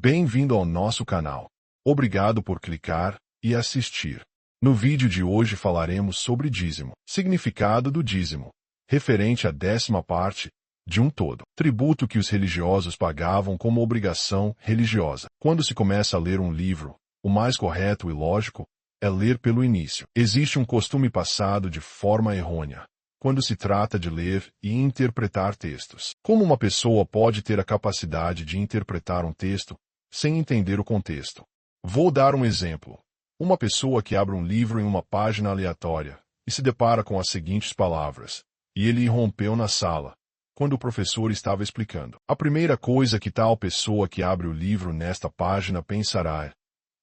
Bem-vindo ao nosso canal. Obrigado por clicar e assistir. No vídeo de hoje falaremos sobre dízimo. Significado do dízimo. Referente à 10ª parte de um todo. Tributo que os religiosos pagavam como obrigação religiosa. Quando se começa a ler um livro, o mais correto e lógico é ler pelo início. Existe um costume passado de forma errônea quando se trata de ler e interpretar textos. Como uma pessoa pode ter a capacidade de interpretar um texto sem entender o contexto? Vou dar um exemplo. Uma pessoa que abre um livro em uma página aleatória e se depara com as seguintes palavras: "E ele irrompeu na sala", quando o professor estava explicando. A primeira coisa que tal pessoa que abre o livro nesta página pensará é: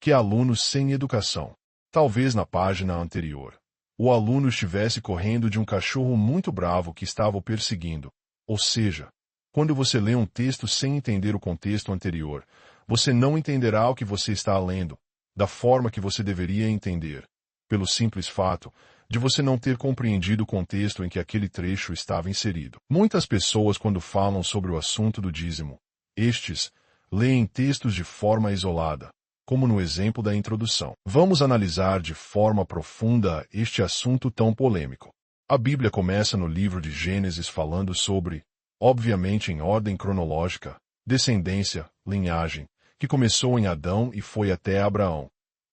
que aluno sem educação. Talvez na página anterior o aluno estivesse correndo de um cachorro muito bravo que estava o perseguindo. Ou seja, quando você lê um texto sem entender o contexto anterior, você não entenderá o que você está lendo da forma que você deveria entender, pelo simples fato de você não ter compreendido o contexto em que aquele trecho estava inserido. Muitas pessoas, quando falam sobre o assunto do dízimo, leem textos de forma isolada, como no exemplo da introdução. Vamos analisar de forma profunda este assunto tão polêmico. A Bíblia começa no livro de Gênesis falando sobre, obviamente em ordem cronológica, descendência, linhagem, que começou em Adão e foi até Abraão,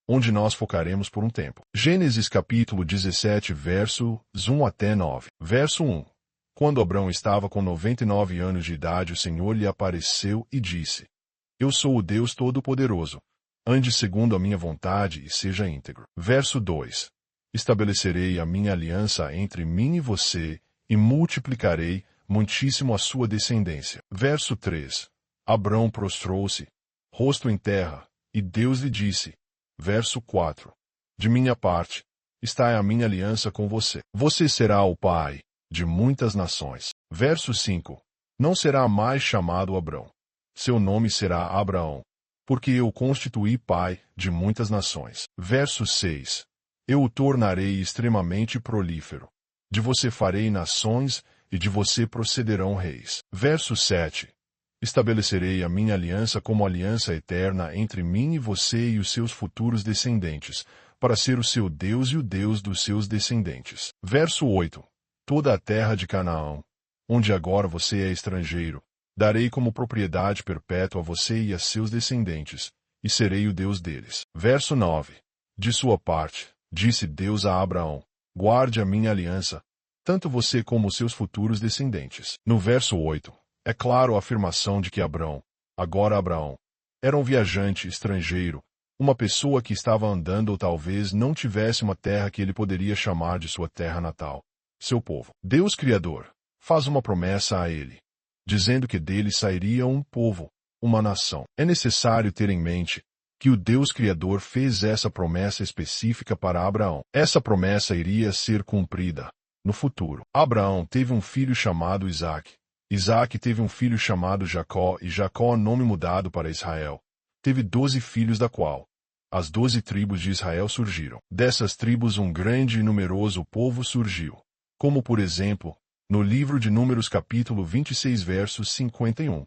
onde nós focaremos por um tempo. Gênesis capítulo 17 versos 1 até 9. Verso 1. Quando Abraão estava com 99 anos de idade, o Senhor lhe apareceu e disse: "Eu sou o Deus Todo-Poderoso. Ande segundo a minha vontade e seja íntegro." Verso 2. "Estabelecerei a minha aliança entre mim e você, e multiplicarei muitíssimo a sua descendência." Verso 3. Abrão prostrou-se, rosto em terra, e Deus lhe disse. Verso 4. "De minha parte, está a minha aliança com você. Você será o pai de muitas nações." Verso 5. "Não será mais chamado Abrão. Seu nome será Abraão, porque eu o constituí pai de muitas nações." Verso 6. "Eu o tornarei extremamente prolífero. De você farei nações, e de você procederão reis." Verso 7. "Estabelecerei a minha aliança como aliança eterna entre mim e você e os seus futuros descendentes, para ser o seu Deus e o Deus dos seus descendentes." Verso 8. "Toda a terra de Canaã, onde agora você é estrangeiro, darei como propriedade perpétua a você e a seus descendentes, e serei o Deus deles." Verso 9. "De sua parte, disse Deus a Abraão, guarde a minha aliança, tanto você como os seus futuros descendentes." No verso 8, é claro a afirmação de que Abrão, agora Abraão, era um viajante estrangeiro, uma pessoa que estava andando ou talvez não tivesse uma terra que ele poderia chamar de sua terra natal, seu povo. Deus Criador faz uma promessa a ele, dizendo que dele sairia um povo, uma nação. É necessário ter em mente que o Deus Criador fez essa promessa específica para Abraão. Essa promessa iria ser cumprida no futuro. Abraão teve um filho chamado Isaque. Isaque teve um filho chamado Jacó, e Jacó, nome mudado para Israel, teve 12 filhos, da qual as 12 tribos de Israel surgiram. Dessas tribos um grande e numeroso povo surgiu, como por exemplo, no livro de Números capítulo 26 versos 51,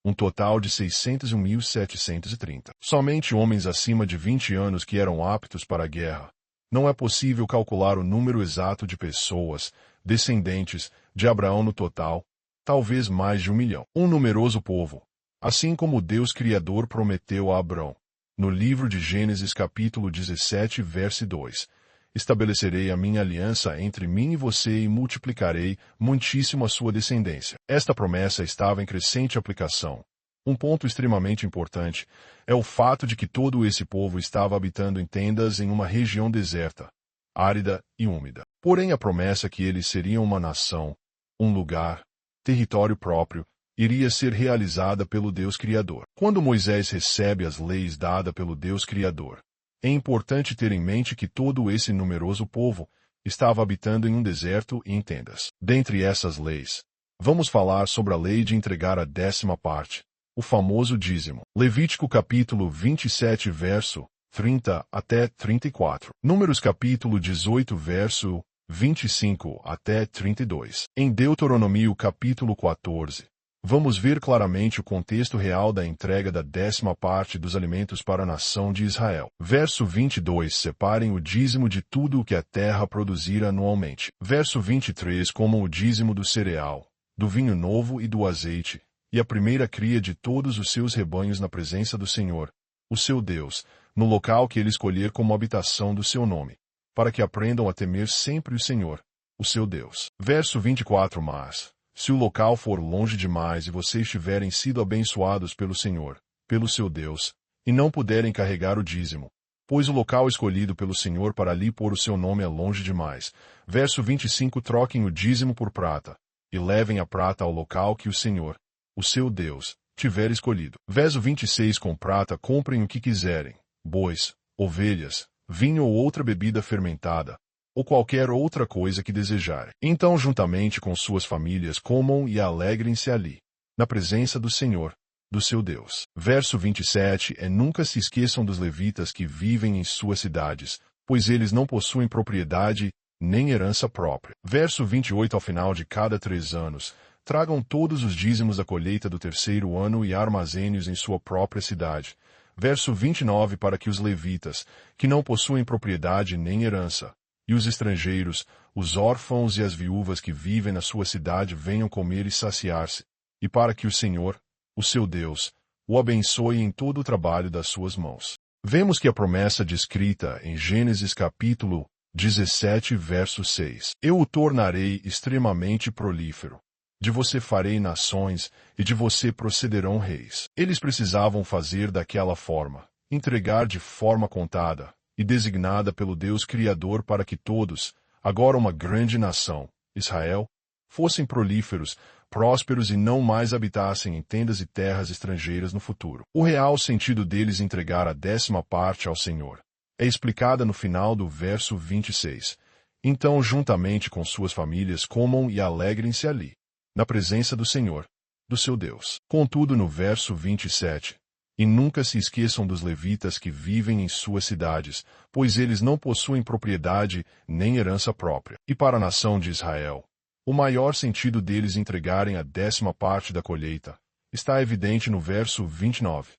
um total de 601.730. Somente homens acima de 20 anos que eram aptos para a guerra. Não é possível calcular o número exato de pessoas, descendentes, de Abraão no total, talvez mais de 1 milhão. Um numeroso povo, assim como o Deus Criador prometeu a Abrão. No livro de Gênesis capítulo 17 verso 2, "Estabelecerei a minha aliança entre mim e você e multiplicarei muitíssimo a sua descendência." Esta promessa estava em crescente aplicação. Um ponto extremamente importante é o fato de que todo esse povo estava habitando em tendas em uma região deserta, árida e úmida. Porém, a promessa que eles seriam uma nação, um lugar, território próprio, iria ser realizada pelo Deus Criador. Quando Moisés recebe as leis dadas pelo Deus Criador, é importante ter em mente que todo esse numeroso povo estava habitando em um deserto e em tendas. Dentre essas leis, vamos falar sobre a lei de entregar a 10ª parte, o famoso dízimo. Levítico capítulo 27 verso 30 até 34. Números capítulo 18 verso 25 até 32. Em Deuteronômio capítulo 14, Vamos ver claramente o contexto real da entrega da 10ª parte dos alimentos para a nação de Israel. Verso 22. Separem o dízimo de tudo o que a terra produzir anualmente. Verso 23. Comam o dízimo do cereal, do vinho novo e do azeite, e a primeira cria de todos os seus rebanhos na presença do Senhor, o seu Deus, no local que ele escolher como habitação do seu nome, para que aprendam a temer sempre o Senhor, o seu Deus. Verso 24. Mas, se o local for longe demais e vocês tiverem sido abençoados pelo Senhor, pelo seu Deus, e não puderem carregar o dízimo, pois o local escolhido pelo Senhor para ali pôr o seu nome é longe demais. Verso 25. Troquem o dízimo por prata, e levem a prata ao local que o Senhor, o seu Deus, tiver escolhido. Verso 26. Com prata comprem o que quiserem, bois, ovelhas, vinho ou outra bebida fermentada, ou qualquer outra coisa que desejarem. Então, juntamente com suas famílias, comam e alegrem-se ali, na presença do Senhor, do seu Deus. Verso 27. Nunca se esqueçam dos levitas que vivem em suas cidades, pois eles não possuem propriedade, nem herança própria. Verso 28. Ao final de cada 3 anos, tragam todos os dízimos da colheita do 3º ano e armazene-os em sua própria cidade. Verso 29. Para que os levitas, que não possuem propriedade nem herança, e os estrangeiros, os órfãos e as viúvas que vivem na sua cidade venham comer e saciar-se, e para que o Senhor, o seu Deus, o abençoe em todo o trabalho das suas mãos. Vemos que a promessa descrita em Gênesis capítulo 17, verso 6. Eu o tornarei extremamente prolífero. De você farei nações, e de você procederão reis. Eles precisavam fazer daquela forma, entregar de forma contada e designada pelo Deus Criador para que todos, agora uma grande nação, Israel, fossem prolíferos, prósperos e não mais habitassem em tendas e terras estrangeiras no futuro. O real sentido deles entregar a 10ª parte ao Senhor é explicada no final do verso 26. Então, juntamente com suas famílias, comam e alegrem-se ali, na presença do Senhor, do seu Deus. Contudo, no verso 27, e nunca se esqueçam dos levitas que vivem em suas cidades, pois eles não possuem propriedade nem herança própria. E para a nação de Israel, o maior sentido deles entregarem a 10ª parte da colheita está evidente no verso 29.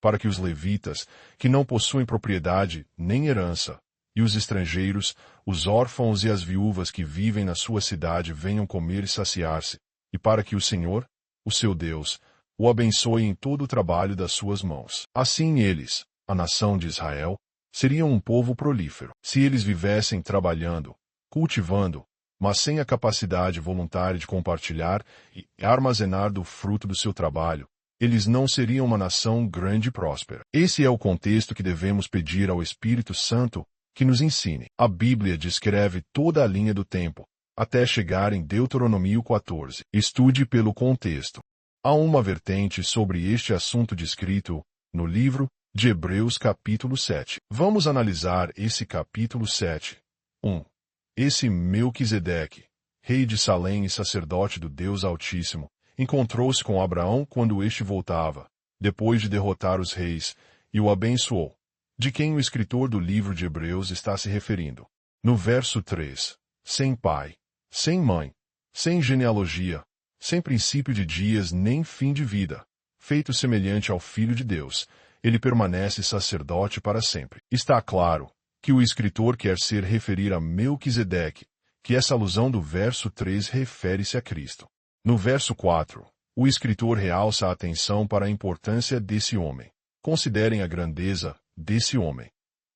Para que os levitas, que não possuem propriedade nem herança, e os estrangeiros, os órfãos e as viúvas que vivem na sua cidade venham comer e saciar-se, e para que o Senhor, o seu Deus, o abençoe em todo o trabalho das suas mãos. Assim eles, a nação de Israel, seriam um povo prolífero. Se eles vivessem trabalhando, cultivando, mas sem a capacidade voluntária de compartilhar e armazenar do fruto do seu trabalho, eles não seriam uma nação grande e próspera. Esse é o contexto que devemos pedir ao Espírito Santo que nos ensine. A Bíblia descreve toda a linha do tempo, até chegar em Deuteronômio 14. Estude pelo contexto. Há uma vertente sobre este assunto descrito no livro de Hebreus capítulo 7. Vamos analisar esse capítulo 7. 1. Esse Melquisedeque, rei de Salém e sacerdote do Deus Altíssimo, encontrou-se com Abraão quando este voltava, depois de derrotar os reis, e o abençoou, de quem o escritor do livro de Hebreus está se referindo. No verso 3, sem pai, sem mãe, sem genealogia, sem princípio de dias nem fim de vida, feito semelhante ao Filho de Deus, ele permanece sacerdote para sempre. Está claro que o escritor quer se referir a Melquisedeque, que essa alusão do verso 3 refere-se a Cristo. No verso 4, o escritor realça a atenção para a importância desse homem. Considerem a grandeza desse homem.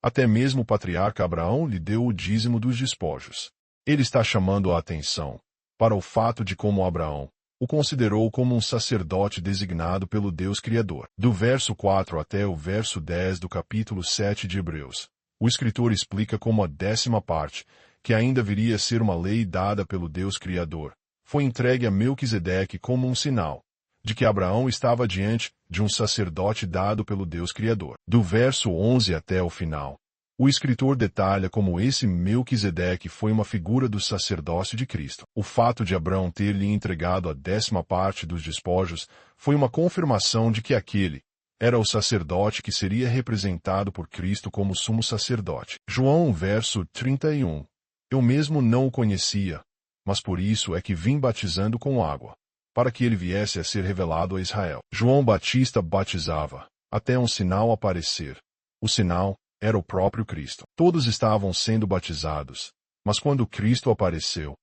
Até mesmo o patriarca Abraão lhe deu o dízimo dos despojos. Ele está chamando a atenção para o fato de como Abraão o considerou como um sacerdote designado pelo Deus Criador. Do verso 4 até o verso 10 do capítulo 7 de Hebreus, o escritor explica como a 10ª parte, que ainda viria a ser uma lei dada pelo Deus Criador, foi entregue a Melquisedeque como um sinal de que Abraão estava diante de um sacerdote dado pelo Deus Criador. Do verso 11 até o final, o escritor detalha como esse Melquisedeque foi uma figura do sacerdócio de Cristo. O fato de Abraão ter lhe entregado a 10ª parte dos despojos foi uma confirmação de que aquele era o sacerdote que seria representado por Cristo como sumo sacerdote. João, verso 31. Eu mesmo não o conhecia, mas por isso é que vim batizando com água. para que ele viesse a ser revelado a Israel. João Batista batizava, até um sinal aparecer. O sinal era o próprio Cristo. Todos estavam sendo batizados, mas quando Cristo apareceu,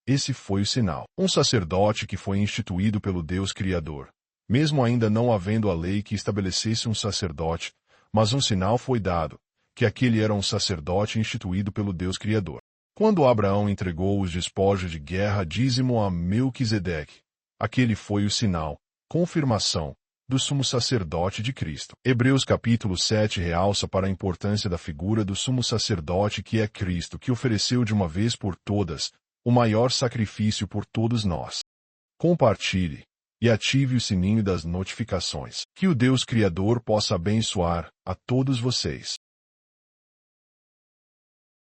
esse foi o sinal. Um sacerdote que foi instituído pelo Deus Criador. Mesmo ainda não havendo a lei que estabelecesse um sacerdote, mas um sinal foi dado, que aquele era um sacerdote instituído pelo Deus Criador. Quando Abraão entregou os despojos de guerra dízimo a Melquisedeque, aquele foi o sinal, confirmação, do sumo sacerdote de Cristo. Hebreus capítulo 7 realça para a importância da figura do sumo sacerdote que é Cristo, que ofereceu de uma vez por todas o maior sacrifício por todos nós. Compartilhe e ative o sininho das notificações. Que o Deus Criador possa abençoar a todos vocês.